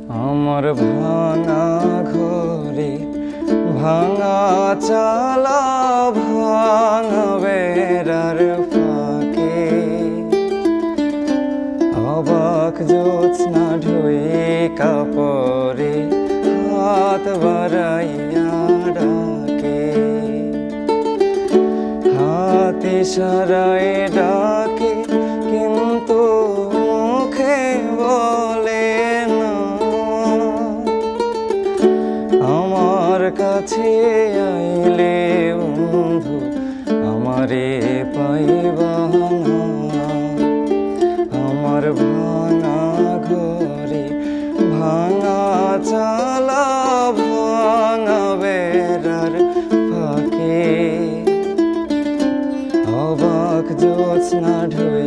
আমার ভাঙা ঘরে ভাঙা চালা ভাঙা বেড়ার ফাঁকে অবাক জ্যোৎস্না ঢুয়ে কাপড়ে হাত বাড়াইয়া ডাকে, হাত ইশারায় ডাকে কিন্তু মুখে বলে না। আমার কাছে আইলে বন্ধু আমারে পাইবা না। আমার ভাঙা ঘরে ভাঙা চালা ভাঙা বেড়ার ফাঁকে অবাক জ্যোৎস্না ঢুয়ে